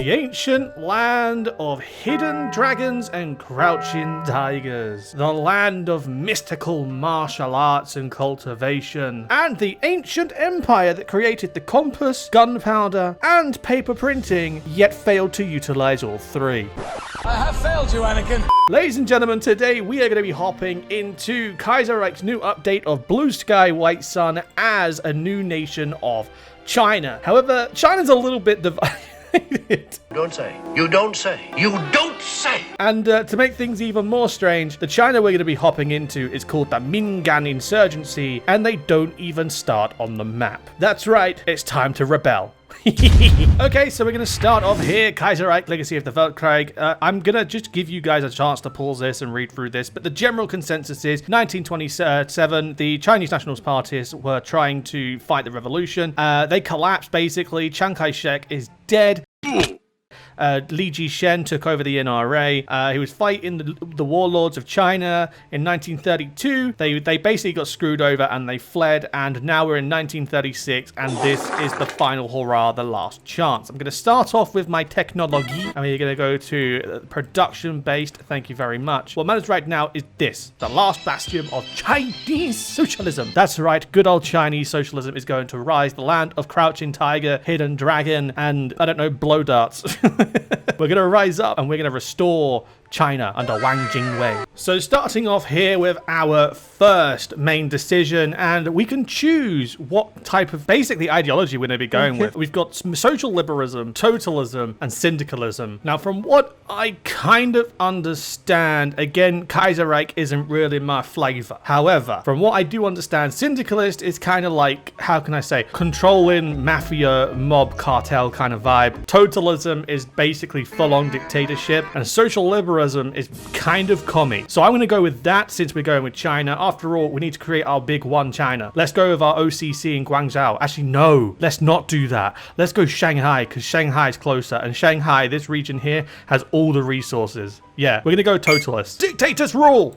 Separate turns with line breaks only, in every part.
The ancient land of hidden dragons and crouching tigers. The land of mystical martial arts and cultivation. And the ancient empire that created the compass, gunpowder, and paper printing, yet failed to utilize all three.
I have failed you, Anakin.
Ladies and gentlemen, today we are going to be hopping into Kaiserreich's new update of Blue Sky, White Sun as a new nation of China. However, China's a little bit divided.
Don't say. You don't say. You don't say.
And to make things even more strange, the China we're going to be hopping into is called the Mingan insurgency, and they don't even start on the map. That's right, it's time to rebel. Okay, so we're going to start off here, Kaiserreich, Legacy of the Weltkrieg. I'm going to just give you guys a chance to pause this and read through this, but the general consensus is 1927, the Chinese Nationalist parties were trying to fight the revolution. They collapsed, basically. Chiang Kai-shek is dead. Li Jishen took over the NRA. He was fighting the warlords of China in 1932. They basically got screwed over and they fled, and now we're in 1936, and this is the final hurrah, the last chance. I'm going to start off with my technology, and we're going to go to production-based. Thank you very much. What matters right now is this, the last bastion of Chinese socialism. That's right, good old Chinese socialism is going to rise, the land of crouching tiger, hidden dragon, and, I don't know, blow darts. We're going to rise up and we're going to restore China under Wang Jingwei. So starting off here with our first main decision, and we can choose what type of basically ideology we're going to be going with. We've got some social liberalism, totalism, and syndicalism. Now, from what I kind of understand, again, Kaiserreich isn't really my flavor. However, from what I do understand, syndicalist is kind of like, how can I say, controlling mafia, mob, cartel kind of vibe. Totalism is basically full-on dictatorship, and social liberalism is kind of commie. So I'm going to go with that since we're going with China. After all, we need to create our big one China. Let's go with our OCC in Guangzhou. Actually, no, let's not do that. Let's go Shanghai, because Shanghai is closer. And Shanghai, this region here, has all the resources. Yeah, we're going to go totalist. Dictators rule!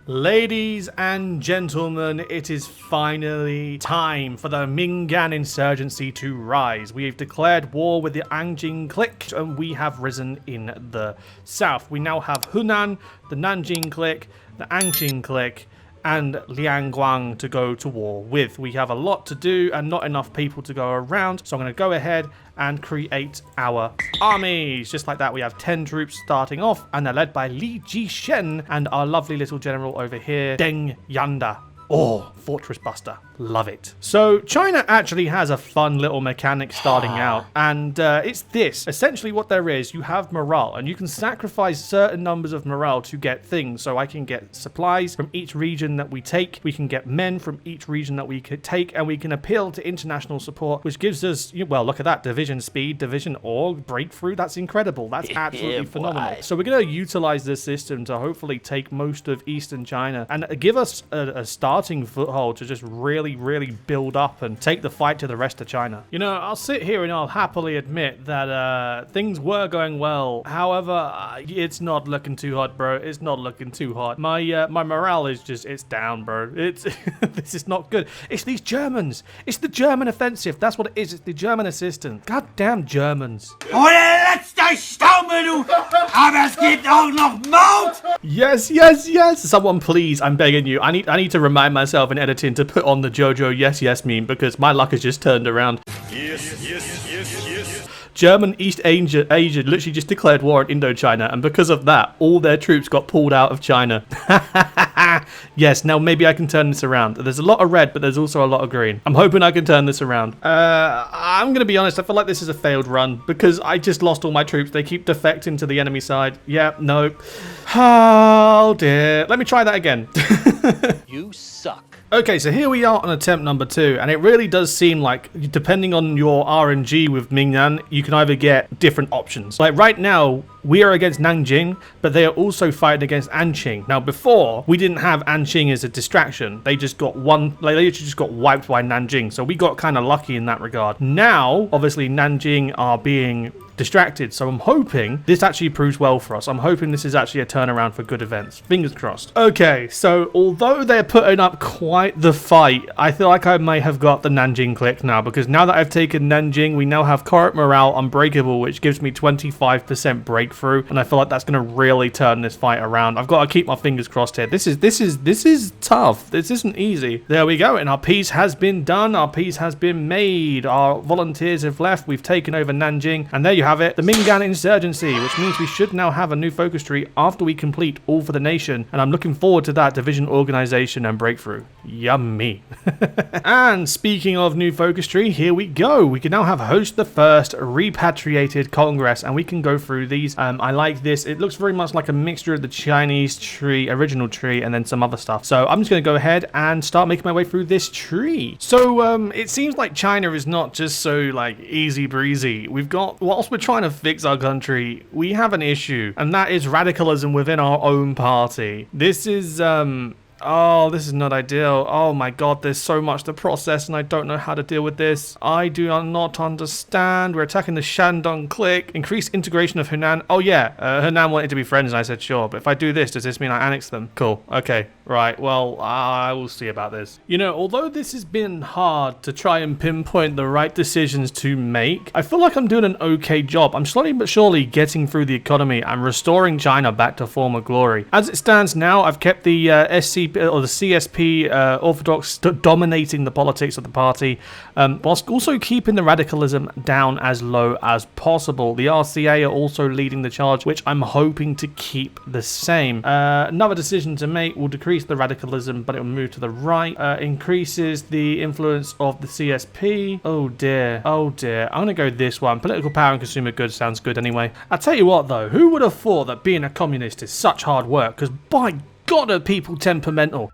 Ladies and gentlemen, it is finally time for the Mingan insurgency to rise. We have declared war with the Anjing clique, and we have risen in the south. We now have Hunan, the Nanjing clique, the Anjing clique, and Liangguang to go to war with. We have a lot to do and not enough people to go around, so I'm going to go ahead and create our armies. Just like that, we have 10 troops starting off, and they're led by Li Jishen and our lovely little general over here, Deng Yanda. Oh, Fortress Buster. Love it. So China actually has a fun little mechanic starting out, and it's this. Essentially what there is, you have morale, and you can sacrifice certain numbers of morale to get things. So I can get supplies from each region that we take. We can get men from each region that we could take, and we can appeal to international support, which gives us, well, look at that. Division speed, division org, breakthrough. That's incredible. That's absolutely phenomenal. So we're going to utilize this system to hopefully take most of Eastern China and give us a starting foothold to just really build up and take the fight to the rest of China. You know, I'll sit here and I'll happily admit that things were going well. However, it's not looking too hot, bro. It's not looking too hot. My morale is just, it's down, bro. It's this is not good. It's these Germans. It's the German offensive. That's what it is. It's the German assistance. Goddamn Germans. Yes. Someone please, I'm begging you. I need to remind myself in editing to put on the JoJo yes meme, because my luck has just turned around. Yes. German East Asia literally just declared war on Indochina, and because of that, all their troops got pulled out of China. Yes, now maybe I can turn this around. There's a lot of red, but there's also a lot of green. I'm hoping I can turn this around. I'm going to be honest, I feel like this is a failed run, because I just lost all my troops. They keep defecting to the enemy side. Yeah, no. Oh dear. Let me try that again.
You suck.
Okay, so here we are on attempt number 2, and it really does seem like, depending on your RNG with Mingan, you can either get different options. Like right now, we are against Nanjing, but they are also fighting against Anqing. Now before, we didn't have Anqing as a distraction. They just got they just got wiped by Nanjing, so we got kind of lucky in that regard. Now, obviously, Nanjing are being distracted. So I'm hoping this actually proves well for us. I'm hoping this is actually a turnaround for good events. Fingers crossed. Okay, so although they're putting up quite the fight, I feel like I may have got the Nanjing click now, because now that I've taken Nanjing, we now have current morale unbreakable, which gives me 25% breakthrough, and I feel like that's going to really turn this fight around. I've got to keep my fingers crossed here. This is tough. This isn't easy. There we go, and our peace has been done. Our peace has been made. Our volunteers have left. We've taken over Nanjing, and there you have it, the Mingan insurgency, which means we should now have a new focus tree after we complete All for the Nation, and I'm looking forward to that division organization and breakthrough. Yummy. And speaking of new focus tree, here we go. We can now have host the first repatriated congress, and we can go through these. I like this. It looks very much like a mixture of the Chinese tree, original tree, and then some other stuff. So I'm just going to go ahead and start making my way through this tree. So it seems like China is not just so like easy breezy. We've got, whilst we're trying to fix our country, we have an issue, and that is radicalism within our own party. This is oh, this is not ideal. Oh my god, there's so much to process and I don't know how to deal with this. I do not understand. We're attacking the Shandong clique. Increase integration of Hunan. Oh yeah, Hunan wanted to be friends and I said sure, but if I do this, does this mean I annex them? Cool, okay. Right, well, I will see about this. You know, although this has been hard to try and pinpoint the right decisions to make, I feel like I'm doing an okay job. I'm slowly but surely getting through the economy and restoring China back to former glory. As it stands now, I've kept the SCP or the CSP Orthodox dominating the politics of the party, whilst also keeping the radicalism down as low as possible. The RCA are also leading the charge, which I'm hoping to keep the same. Another decision to make will decrease the radicalism, but it will move to the right. Increases the influence of the CSP. Oh dear, oh dear. I'm gonna go this one. Political power and consumer goods sounds good anyway. I'll tell you what though, who would have thought that being a communist is such hard work? Because by God, are people temperamental.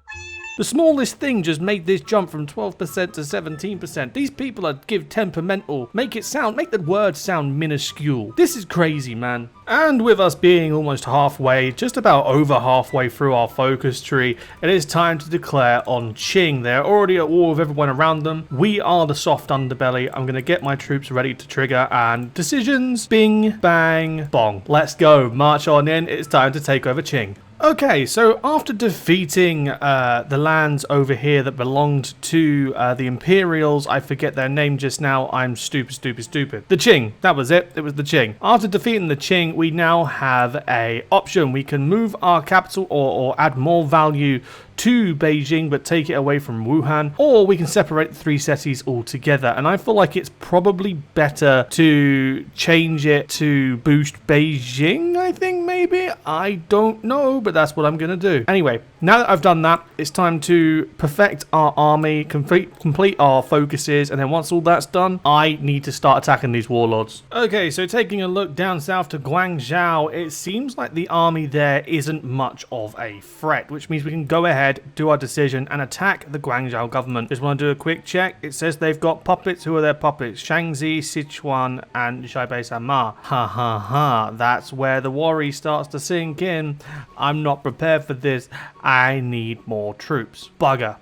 The smallest thing just made this jump from 12% to 17%. These people are temperamental. Make the word sound minuscule. This is crazy, man. And with us being almost halfway, just about over halfway through our focus tree, it is time to declare on Qing. They're already at war with everyone around them. We are the soft underbelly. I'm going to get my troops ready to trigger, and decisions, bing, bang, bong. Let's go. March on in. It's time to take over Qing. Okay, so after defeating the lands over here that belonged to the Imperials, I forget their name just now, I'm stupid. The Qing, that was it, was the Qing. After defeating the Qing, we now have a option. We can move our capital or add more value to Beijing but take it away from Wuhan, or we can separate the three cities altogether, and I feel like it's probably better to change it to boost Beijing. I think maybe, I don't know, but that's what I'm gonna do. Anyway, now that I've done that, it's time to perfect our army, complete our focuses, and then once all that's done, I need to start attacking these warlords. Okay, so taking a look down south to Guangzhou, it seems like the army there isn't much of a threat, which means we can go ahead, do our decision, and attack the Guangzhou government. Just want to do a quick check. It says they've got puppets. Who are their puppets? Shaanxi, Sichuan, and Shaibei-Sama. Ha ha ha. That's where the worry starts to sink in. I'm not prepared for this. I need more troops. Bugger.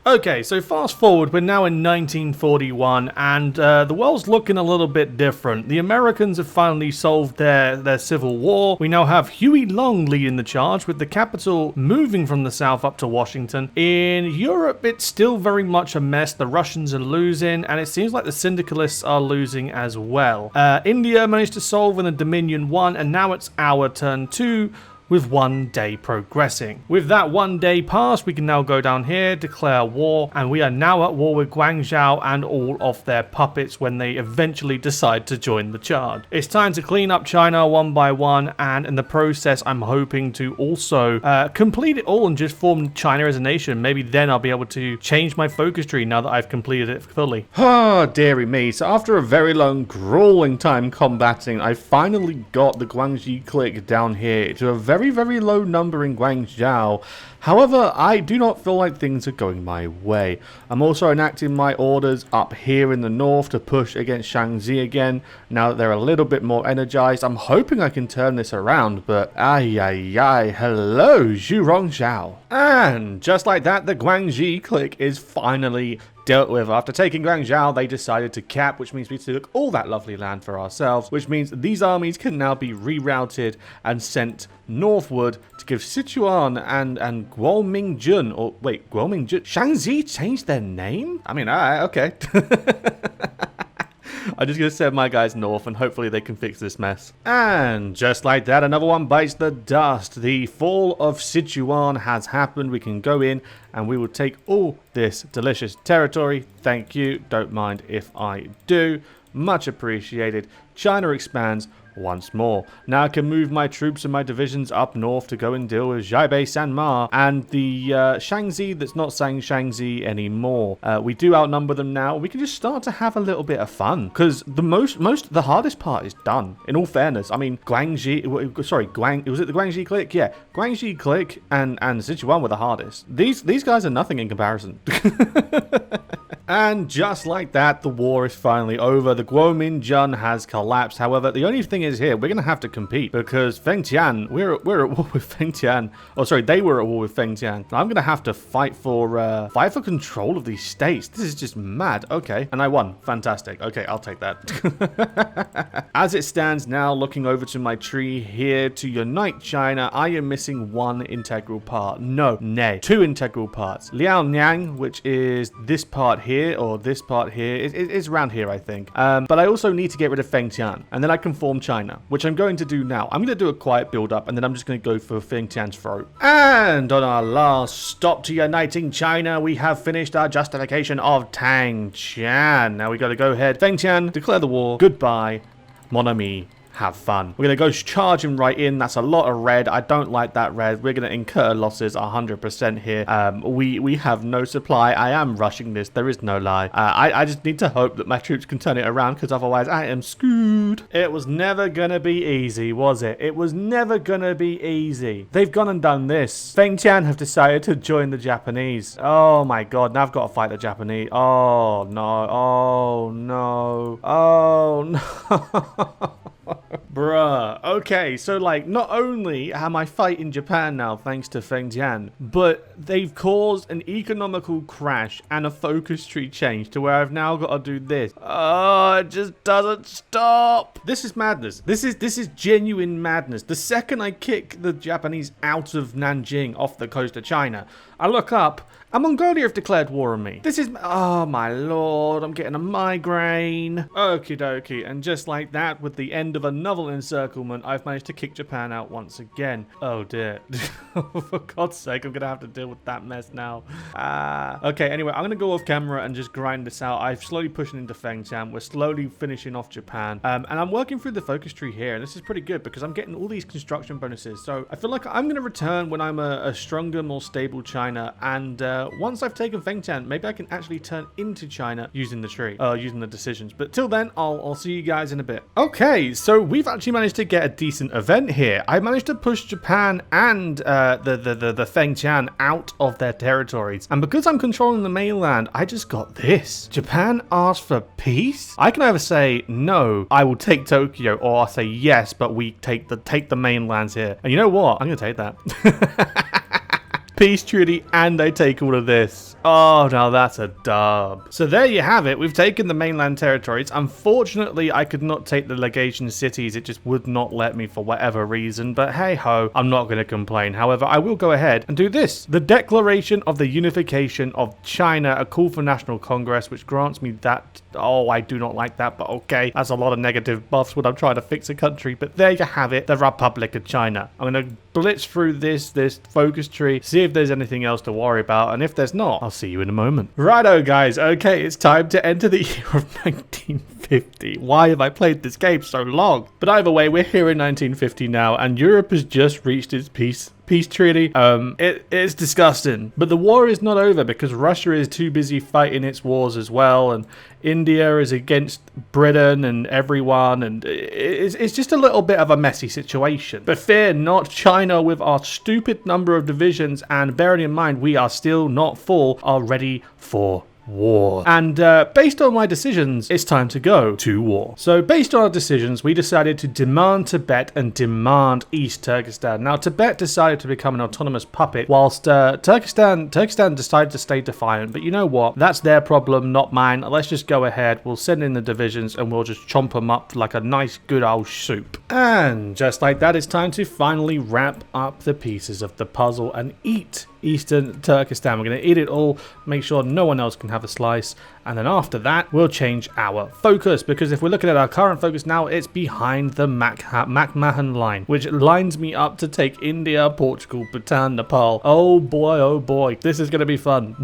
Okay, so fast forward, we're now in 1941, and the world's looking a little bit different. The Americans have finally solved their civil war. We now have Huey Long leading the charge, with the capital moving from the south up to Washington. In Europe, it's still very much a mess. The Russians are losing, and it seems like the syndicalists are losing as well. India managed to solve when the Dominion won, and now it's our turn too, with 1 day progressing. With that 1 day passed, we can now go down here, declare war, and we are now at war with Guangzhou and all of their puppets when they eventually decide to join the charge. It's time to clean up China one by one, and in the process, I'm hoping to also complete it all and just form China as a nation. Maybe then I'll be able to change my focus tree now that I've completed it fully. Ah, dearie me. So after a very long, grueling time combating, I finally got the Guangxi clique down here to a very low number in Guangzhou. However, I do not feel like things are going my way. I'm also enacting my orders up here in the north to push against Shaanxi again, now that they're a little bit more energized. I'm hoping I can turn this around, but hello, Zhu Rongzhao. And just like that, the Guangxi clique is finally dealt with. After taking Guangzhou, they decided to cap, which means we took all that lovely land for ourselves, which means these armies can now be rerouted and sent northward to give Sichuan and Guomingjun, or wait, Guomingjun, Shaanxi changed their name? I mean, alright, okay. I'm just going to send my guys north and hopefully they can fix this mess. And just like that, another one bites the dust. The fall of Sichuan has happened. We can go in and we will take all this delicious territory. Thank you. Don't mind if I do. Much appreciated. China expands once more. Now I can move my troops and my divisions up north to go and deal with Xiaibei Sanma and the Shaanxi that's not saying Shaanxi anymore. We do outnumber them now. We can just start to have a little bit of fun because the hardest part is done. In all fairness, I mean Guangxi, sorry, was it the Guangxi clique? Yeah, Guangxi clique and Sichuan were the hardest. These guys are nothing in comparison. And just like that, the war is finally over. The Guomingjun has collapsed. However, the only thing is here, we're going to have to compete because Fengtian, we're at war with Fengtian. Oh, sorry, they were at war with Fengtian. I'm going to have to fight for control of these states. This is just mad. Okay, and I won. Fantastic. Okay, I'll take that. As it stands now, looking over to my tree here to unite China, I am missing one integral part. No, nay, two integral parts. Liaoniang, which is this part here, or this part here. It's around here, I think. But I also need to get rid of Fengtian, and then I can form China, which I'm going to do now. I'm going to do a quiet build-up, and then I'm just going to go for Fengtian's throat. And on our last stop to uniting China, we have finished our justification of Tangqian. Now we got to go ahead. Fengtian, declare the war. Goodbye, mon ami. Have fun. We're going to go charge him right in. That's a lot of red. I don't like that red. We're going to incur losses 100% here. We have no supply. I am rushing this. There is no lie. I just need to hope that my troops can turn it around because otherwise I am screwed. It was never going to be easy, was it? It was never going to be easy. They've gone and done this. Fengtian have decided to join the Japanese. Oh my god. Now I've got to fight the Japanese. Oh no. Oh no. Oh no. Bruh. Okay, so like, not only am I fighting Japan now thanks to Fengtian, but they've caused an economical crash and a focus tree change to where I've now got to do this. Oh, it just doesn't stop. This is madness. This is genuine madness. The second I kick the Japanese out of Nanjing off the coast of China, I look up and Mongolia have declared war on me. This is, oh my lord, I'm getting a migraine. Okie dokie, and just like that, with the end of another encirclement, I've managed to kick Japan out once again. Oh dear. For God's sake, I'm gonna have to deal with that mess now. Okay, anyway, I'm gonna go off camera and just grind this out. I'm slowly pushing into Fengtian. We're slowly finishing off Japan. And I'm working through the focus tree here, and this is pretty good because I'm getting all these construction bonuses. So I feel like I'm gonna return when I'm a stronger, more stable China, and once I've taken Fengtian, maybe I can actually turn into China using the tree, using the decisions. But till then, I'll see you guys in a bit. Okay, so we've actually managed to get a decent event here. I managed to push Japan and the Fengtian out of their territories. And because I'm controlling the mainland, I just got this. Japan asked for peace? I can either say, no, I will take Tokyo, or I'll say yes, but we take the mainlands here. And you know what? I'm going to take that. Peace treaty, and they take all of this. Oh, now that's a dub. So there you have it. We've taken the mainland territories. Unfortunately, I could not take the legation cities. It just would not let me for whatever reason. But hey ho, I'm not going to complain. However, I will go ahead and do this. The Declaration of the Unification of China, a call for national congress, which grants me that. Oh, I do not like that, but okay. That's a lot of negative buffs when I'm trying to fix a country. But there you have it, the Republic of China. I'm going to blitz through this focus tree, see if there's anything else to worry about, and if there's not, I'll see you in a moment. Righto guys, okay, it's time to enter the year of 1950. Why have I played this game so long? But either way, we're here in 1950 now, and Europe has just reached its peace peace treaty. It's disgusting. But the war is not over because Russia is too busy fighting its wars as well, and India is against Britain and everyone, and it's just a little bit of a messy situation. But fear not, China, with our stupid number of divisions, and bearing in mind we are still not full, are ready for war. And based on my decisions, it's time to go to war. So based on our decisions, we decided to demand Tibet and demand East Turkestan. Now Tibet decided to become an autonomous puppet, whilst Turkestan decided to stay defiant. But you know what? That's their problem, not mine. Let's just go ahead. We'll send in the divisions and we'll just chomp them up like a nice good old soup. And just like that, it's time to finally wrap up the pieces of the puzzle and eat Eastern Turkestan. We're going to eat it all, make sure no one else can have a slice, and then after that we'll change our focus, because if we're looking at our current focus now, it's behind the McMahon line, which lines me up to take India, Portugal, Bhutan, Nepal. Oh boy, this is going to be fun.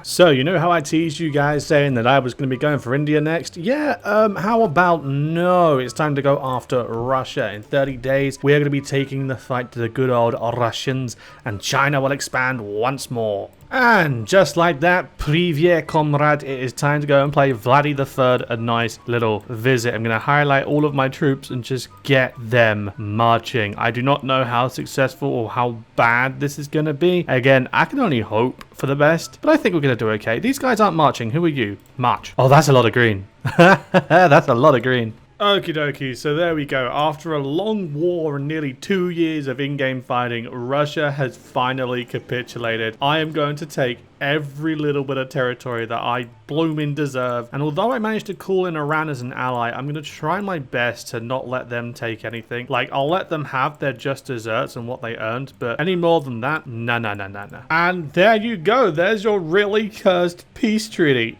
So you know how I teased you guys saying that I was going to be going for India next? Yeah, how about no, it's time to go after Russia. In 30 days we're going to be taking the fight to the good old Russians, and China will expand once more. And just like that, Privyet, comrade, it is time to go and play Vladdy III a nice little visit. I'm going to highlight all of my troops and just get them marching. I do not know how successful or how bad this is going to be. Again, I can only hope for the best, but I think we're going to do okay. These guys aren't marching. Who are you? March. Oh, that's a lot of green. That's a lot of green. Okie dokie, so there we go. After a long war and nearly 2 years of in-game fighting, Russia has finally capitulated. I am going to take every little bit of territory that I blooming deserve. And although I managed to call in Iran as an ally, I'm going to try my best to not let them take anything. Like, I'll let them have their just desserts and what they earned, but any more than that, no. And there you go. There's your really cursed peace treaty.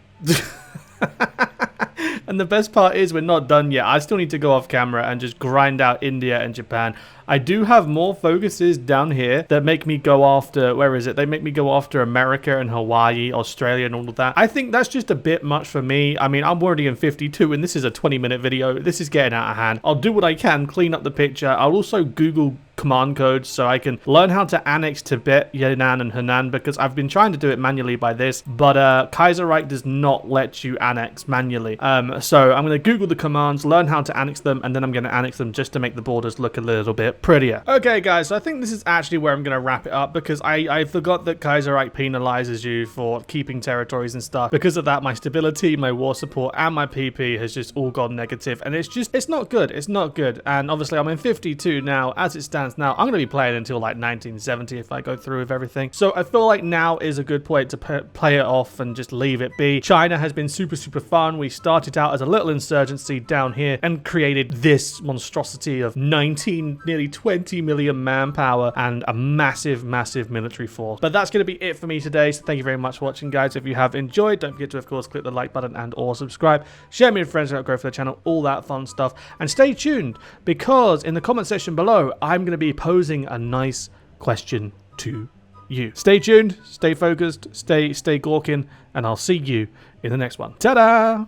And the best part is we're not done yet. I still need to go off camera and just grind out India and Japan. I do have more focuses down here that make me go after, where is it? They make me go after America and Hawaii, Australia and all of that. I think that's just a bit much for me. I mean, I'm already in 52 and this is a 20-minute video. This is getting out of hand. I'll do what I can, clean up the picture. I'll also Google command codes so I can learn how to annex Tibet, Yunnan and Henan, because I've been trying to do it manually by this, but Kaiserreich does not let you annex manually. So I'm going to Google the commands, learn how to annex them, and then I'm going to annex them just to make the borders look a little bit prettier. Okay guys, so I think this is actually where I'm going to wrap it up, because I forgot that Kaiserreich penalizes you for keeping territories and stuff. Because of that, my stability, my war support, and my PP has just all gone negative, and it's not good. It's not good. And obviously I'm in 52 now. As it stands now, I'm going to be playing until like 1970 if I go through with everything. So I feel like now is a good point to play it off and just leave it be. China has been super fun. We started out as a little insurgency down here and created this monstrosity of 19, nearly 20 million manpower and a massive military force. But that's going to be it for me today. So thank you very much for watching, guys. If you have enjoyed, don't forget to, of course, click the like button and or subscribe. Share me with friends who don't grow for the channel, all that fun stuff. And stay tuned, because in the comment section below, I'm going to be posing a nice question to you. Stay tuned, stay focused, stay gawking, and I'll see you in the next one. Ta-da!